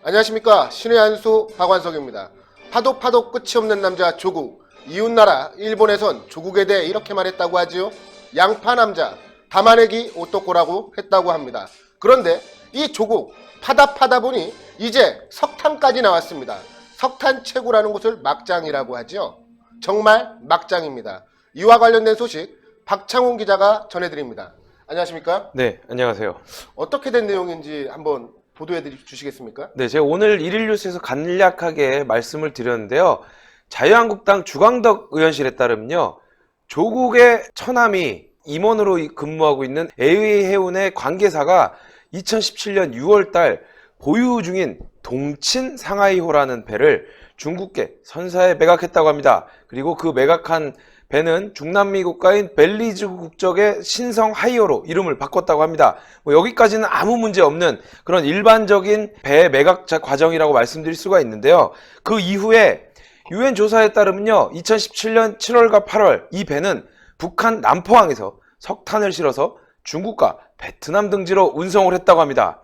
안녕하십니까. 신의 한수 박완석입니다. 파도 끝이 없는 남자 조국. 이웃나라 일본에선 조국에 대해 이렇게 말했다고 하지요. 양파 남자 담아내기 오또꼬라고 했다고 합니다. 그런데 이 조국 파다 보니 이제 석탄까지 나왔습니다. 석탄 채굴하는 곳을 막장이라고 하지요. 정말 막장입니다. 이와 관련된 소식 박창훈 기자가 전해드립니다. 안녕하십니까? 네, 안녕하세요. 어떻게 된 내용인지 한번 보도해 주시겠습니까? 네, 제가 오늘 일일뉴스에서 간략하게 말씀을 드렸는데요. 자유한국당 주광덕 의원실에 따르면요. 조국의 처남이 임원으로 근무하고 있는 AH해운의 관계사가 2017년 6월달 보유 중인 동친 상하이호라는 배를 중국계 선사에 매각했다고 합니다. 그리고 그 매각한 배는 중남미 국가인 벨리즈 국적의 신성 하이어로 이름을 바꿨다고 합니다. 여기까지는 아무 문제 없는 그런 일반적인 배 매각 과정이라고 말씀드릴 수가 있는데요. 그 이후에 유엔 조사에 따르면요. 2017년 7월과 8월 이 배는 북한 남포항에서 석탄을 실어서 중국과 베트남 등지로 운송을 했다고 합니다.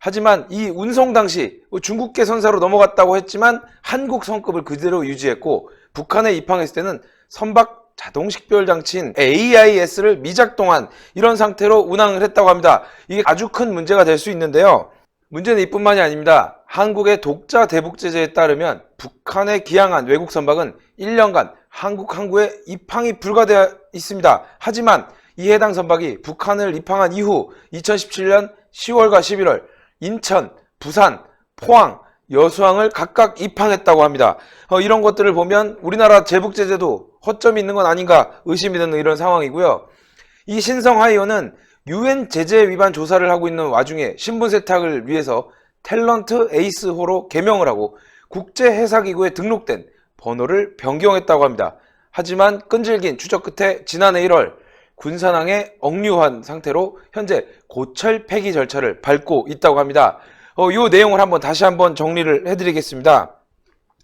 하지만 이 운송 당시 중국계 선사로 넘어갔다고 했지만 한국 성급을 그대로 유지했고 북한에 입항했을 때는 선박 자동 식별 장치인 AIS를 미작동한 이런 상태로 운항을 했다고 합니다. 이게 아주 큰 문제가 될 수 있는데요. 문제는 이뿐만이 아닙니다. 한국의 독자 대북 제재에 따르면 북한에 기항한 외국 선박은 1년간 한국 항구에 입항이 불가되어 있습니다. 하지만 이 해당 선박이 북한을 입항한 이후 2017년 10월과 11월 인천, 부산, 포항, 여수항을 각각 입항했다고 합니다. 이런 것들을 보면 우리나라 제북 제재도 허점이 있는 건 아닌가 의심이 드는 이런 상황이고요. 이 신성 하이어는 유엔 제재 위반 조사를 하고 있는 와중에 신분 세탁을 위해서 탤런트 에이스호로 개명을 하고 국제해사기구에 등록된 번호를 변경했다고 합니다. 하지만 끈질긴 추적 끝에 지난해 1월 군산항에 억류한 상태로 현재 고철 폐기 절차를 밟고 있다고 합니다. 이 내용을 다시 한번 정리를 해드리겠습니다.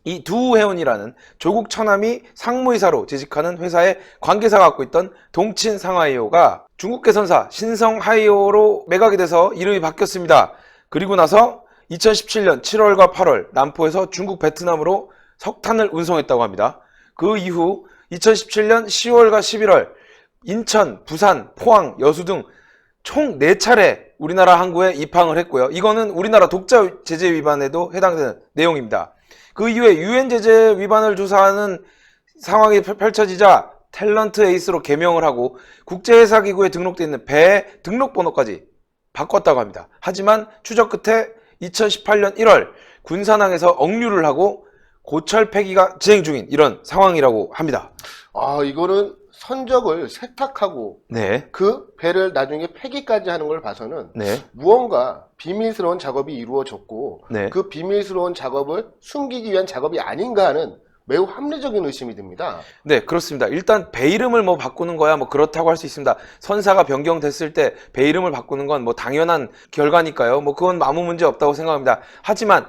이 두해운이라는 조국 처남이 상무이사로 재직하는 회사의 관계사가 갖고 있던 동친 상하이호가 중국계 선사 신성 하이호로 매각이 돼서 이름이 바뀌었습니다. 그리고 나서 2017년 7월과 8월 남포에서 중국 베트남으로 석탄을 운송했다고 합니다. 그 이후 2017년 10월과 11월 인천, 부산, 포항, 여수 등 총 4차례 우리나라 항구에 입항을 했고요. 이거는 우리나라 독자 제재 위반에도 해당되는 내용입니다. 그 이후에 유엔 제재 위반을 조사하는 상황이 펼쳐지자 탤런트 에이스로 개명을 하고 국제해사기구에 등록되어 있는 배의 등록번호까지 바꿨다고 합니다. 하지만 추적 끝에 2018년 1월 군산항에서 억류를 하고 고철 폐기가 진행 중인 이런 상황이라고 합니다. 이거는 선적을 세탁하고 네. 그 배를 나중에 폐기까지 하는 걸 봐서는 네. 무언가 비밀스러운 작업이 이루어졌고 네. 그 비밀스러운 작업을 숨기기 위한 작업이 아닌가 하는 매우 합리적인 의심이 듭니다. 네, 그렇습니다. 일단 배 이름을 바꾸는 거야 그렇다고 할 수 있습니다. 선사가 변경됐을 때 배 이름을 바꾸는 건 당연한 결과니까요. 그건 아무 문제 없다고 생각합니다. 하지만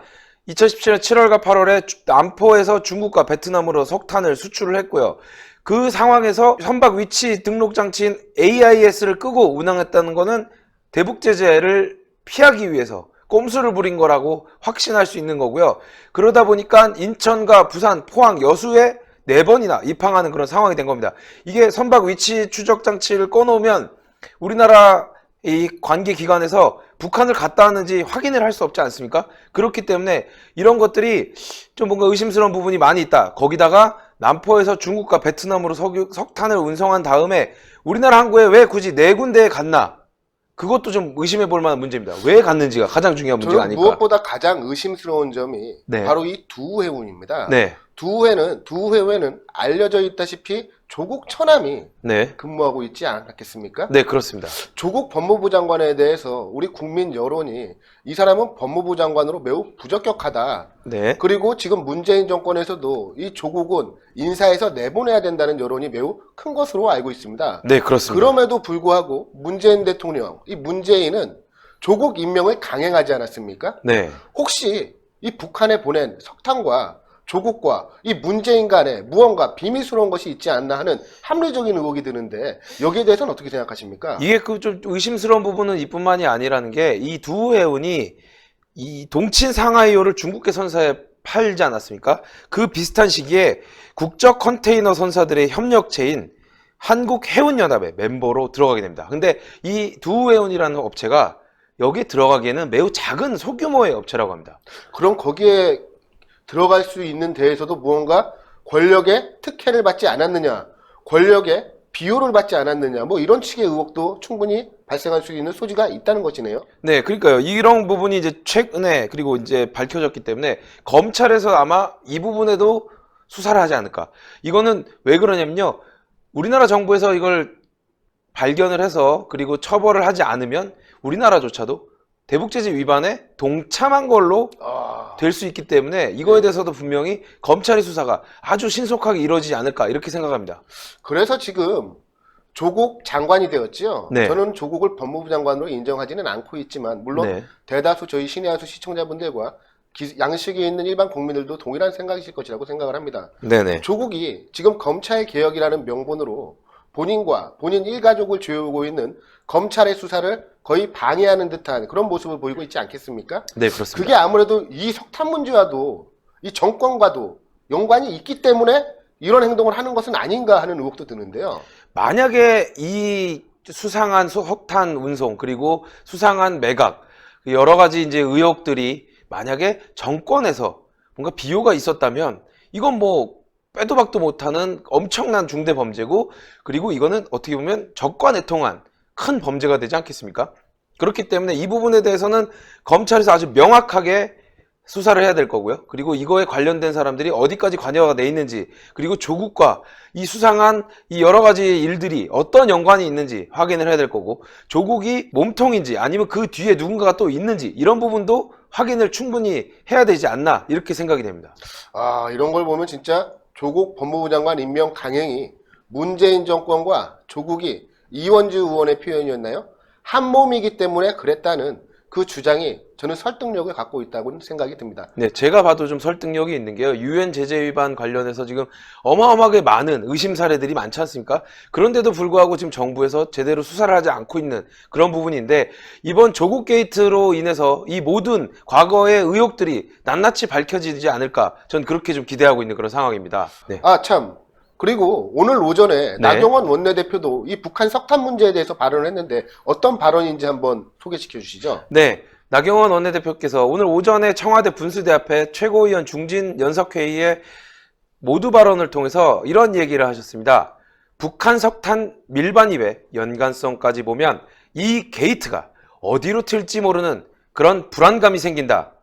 2017년 7월과 8월에 남포에서 중국과 베트남으로 석탄을 수출을 했고요. 그 상황에서 선박 위치 등록 장치인 AIS를 끄고 운항했다는 거는 대북 제재를 피하기 위해서 꼼수를 부린 거라고 확신할 수 있는 거고요. 그러다 보니까 인천과 부산, 포항, 여수에 4번이나 입항하는 그런 상황이 된 겁니다. 이게 선박 위치 추적 장치를 꺼놓으면 우리나라 이 관계기관에서 북한을 갔다 왔는지 확인을 할 수 없지 않습니까? 그렇기 때문에 이런 것들이 좀 뭔가 의심스러운 부분이 많이 있다. 거기다가 남포에서 중국과 베트남으로 석탄을 운송한 다음에 우리나라 항구에 왜 굳이 4군데에 갔나? 그것도 좀 의심해 볼 만한 문제입니다. 왜 갔는지가 가장 중요한 문제가 아닐까? 무엇보다 가장 의심스러운 점이 네. 바로 이 두해운입니다. 네. 두해운은 알려져 있다시피 조국 처남이 네. 근무하고 있지 않았겠습니까? 네, 그렇습니다. 조국 법무부 장관에 대해서 우리 국민 여론이 이 사람은 법무부 장관으로 매우 부적격하다. 네. 그리고 지금 문재인 정권에서도 이 조국은 인사해서 내보내야 된다는 여론이 매우 큰 것으로 알고 있습니다. 네, 그렇습니다. 그럼에도 불구하고 문재인 대통령, 이 문재인은 조국 임명을 강행하지 않았습니까? 네. 혹시 이 북한에 보낸 석탄과 조국과 이 문재인 간에 무언가 비밀스러운 것이 있지 않나 하는 합리적인 의혹이 드는데 여기에 대해서는 어떻게 생각하십니까? 이게 좀 의심스러운 부분은 이뿐만이 아니라는 게 이 두 해운이 이 동친 상하이호를 중국계 선사에 팔지 않았습니까? 그 비슷한 시기에 국적 컨테이너 선사들의 협력체인 한국해운연합의 멤버로 들어가게 됩니다. 근데 이 두해운이라는 업체가 여기 들어가기에는 매우 작은 소규모의 업체라고 합니다. 그럼 거기에 들어갈 수 있는 데에서도 무언가 권력의 특혜를 받지 않았느냐, 권력의 비호를 받지 않았느냐, 뭐 이런 식의 의혹도 충분히 발생할 수 있는 소지가 있다는 것이네요. 네, 그러니까요. 이런 부분이 이제 최근에 그리고 이제 밝혀졌기 때문에 검찰에서 아마 이 부분에도 수사를 하지 않을까. 이거는 왜 그러냐면요. 우리나라 정부에서 이걸 발견을 해서 그리고 처벌을 하지 않으면 우리나라조차도 대북제재 위반에 동참한 걸로 될 수 있기 때문에 이거에 대해서도 분명히 검찰의 수사가 아주 신속하게 이루어지지 않을까 이렇게 생각합니다. 그래서 지금 조국 장관이 되었지요. 네. 저는 조국을 법무부 장관으로 인정하지는 않고 있지만 물론 네. 대다수 저희 신의 한수 시청자분들과 양식이 있는 일반 국민들도 동일한 생각이실 것이라고 생각을 합니다. 네네. 조국이 지금 검찰 개혁이라는 명분으로 본인과 본인 일가족을 죄우고 있는 검찰의 수사를 거의 방해하는 듯한 그런 모습을 보이고 있지 않겠습니까? 네, 그렇습니다. 그게 아무래도 이 석탄 문제와도 이 정권과도 연관이 있기 때문에 이런 행동을 하는 것은 아닌가 하는 의혹도 드는데요. 만약에 이 수상한 석탄 운송 그리고 수상한 매각 여러 가지 이제 의혹들이 만약에 정권에서 뭔가 비호가 있었다면 이건 뭐 빼도 박도 못하는 엄청난 중대 범죄고 그리고 이거는 어떻게 보면 적과 내통한 큰 범죄가 되지 않겠습니까? 그렇기 때문에 이 부분에 대해서는 검찰에서 아주 명확하게 수사를 해야 될 거고요. 그리고 이거에 관련된 사람들이 어디까지 관여가 돼 있는지 그리고 조국과 이 수상한 이 여러 가지 일들이 어떤 연관이 있는지 확인을 해야 될 거고 조국이 몸통인지 아니면 그 뒤에 누군가가 또 있는지 이런 부분도 확인을 충분히 해야 되지 않나 이렇게 생각이 됩니다. 아, 이런 걸 보면 진짜 조국 법무부 장관 임명 강행이 문재인 정권과 조국이 이원주 의원의 표현이었나요? 한 몸이기 때문에 그랬다는 그 주장이 저는 설득력을 갖고 있다고 생각이 듭니다. 네, 제가 봐도 좀 설득력이 있는 게요. 유엔 제재 위반 관련해서 지금 어마어마하게 많은 의심 사례들이 많지 않습니까? 그런데도 불구하고 지금 정부에서 제대로 수사를 하지 않고 있는 그런 부분인데 이번 조국 게이트로 인해서 이 모든 과거의 의혹들이 낱낱이 밝혀지지 않을까 전 그렇게 좀 기대하고 있는 그런 상황입니다. 네. 아, 참. 그리고 오늘 오전에 네. 나경원 원내대표도 이 북한 석탄 문제에 대해서 발언을 했는데 어떤 발언인지 한번 소개시켜 주시죠. 네. 나경원 원내대표께서 오늘 오전에 청와대 분수대 앞에 최고위원 중진 연석회의에 모두 발언을 통해서 이런 얘기를 하셨습니다. 북한 석탄 밀반입의 연관성까지 보면 이 게이트가 어디로 튈지 모르는 그런 불안감이 생긴다.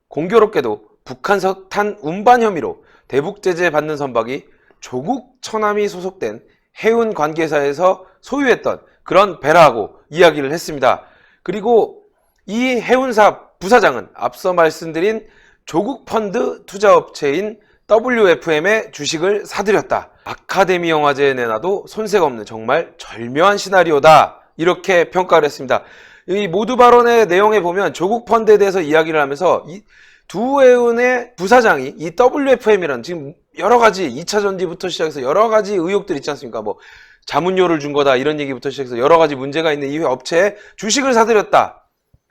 공교롭게도 북한 석탄 운반 혐의로 대북 제재 받는 선박이 조국 처남이 소속된 해운 관계사에서 소유했던 그런 배라고 이야기를 했습니다. 그리고 이 해운사 부사장은 앞서 말씀드린 조국 펀드 투자업체인 WFM의 주식을 사들였다. 아카데미 영화제에 내놔도 손색 없는 정말 절묘한 시나리오다. 이렇게 평가를 했습니다. 이 모두 발언의 내용에 보면 조국 펀드에 대해서 이야기를 하면서 이 두해운의 부사장이 이 WFM이라는 지금 여러 가지 2차 전지부터 시작해서 여러 가지 의혹들 있지 않습니까? 뭐 자문료를 준 거다 이런 얘기부터 시작해서 여러 가지 문제가 있는 이 업체에 주식을 사들였다.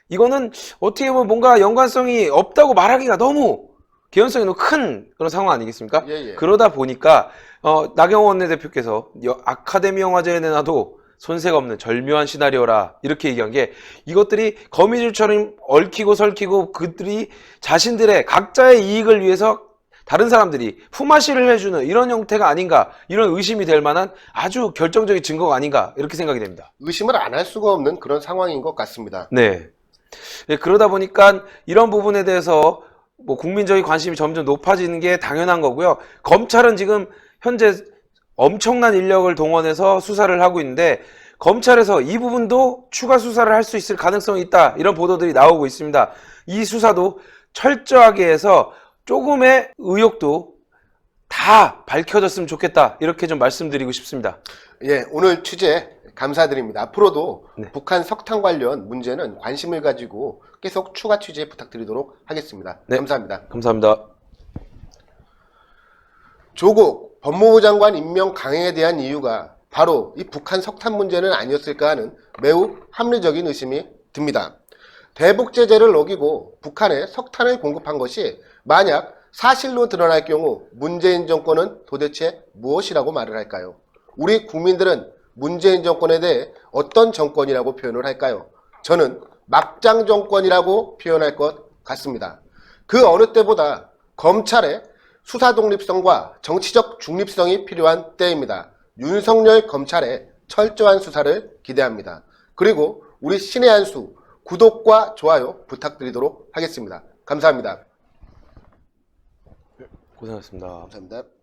이거는 어떻게 보면 뭔가 연관성이 없다고 말하기가 너무 개연성이 너무 큰 그런 상황 아니겠습니까? 예. 그러다 보니까 나경원 원내대표께서 아카데미 영화제에 내놔도 손색 없는 절묘한 시나리오라 이렇게 얘기한 게 이것들이 거미줄처럼 얽히고 설키고 그들이 자신들의 각자의 이익을 위해서 다른 사람들이 품앗이를 해주는 이런 형태가 아닌가 이런 의심이 될 만한 아주 결정적인 증거가 아닌가 이렇게 생각이 됩니다. 의심을 안 할 수가 없는 그런 상황인 것 같습니다. 네. 네, 그러다 보니까 이런 부분에 대해서 뭐 국민적인 관심이 점점 높아지는 게 당연한 거고요. 검찰은 지금 현재 엄청난 인력을 동원해서 수사를 하고 있는데 검찰에서 이 부분도 추가 수사를 할 수 있을 가능성이 있다 이런 보도들이 나오고 있습니다. 이 수사도 철저하게 해서 조금의 의혹도 다 밝혀졌으면 좋겠다 이렇게 좀 말씀드리고 싶습니다. 예, 오늘 취재 감사드립니다. 앞으로도 네. 북한 석탄 관련 문제는 관심을 가지고 계속 추가 취재 부탁드리도록 하겠습니다. 네. 감사합니다. 감사합니다. 조국 법무부 장관 임명 강행에 대한 이유가 바로 이 북한 석탄 문제는 아니었을까 하는 매우 합리적인 의심이 듭니다. 대북 제재를 어기고 북한에 석탄을 공급한 것이 만약 사실로 드러날 경우 문재인 정권은 도대체 무엇이라고 말을 할까요? 우리 국민들은 문재인 정권에 대해 어떤 정권이라고 표현을 할까요? 저는 막장 정권이라고 표현할 것 같습니다. 그 어느 때보다 검찰의 수사 독립성과 정치적 중립성이 필요한 때입니다. 윤석열 검찰의 철저한 수사를 기대합니다. 그리고 우리 신의 한 수 구독과 좋아요 부탁드리도록 하겠습니다. 감사합니다. 고생하셨습니다. 감사합니다.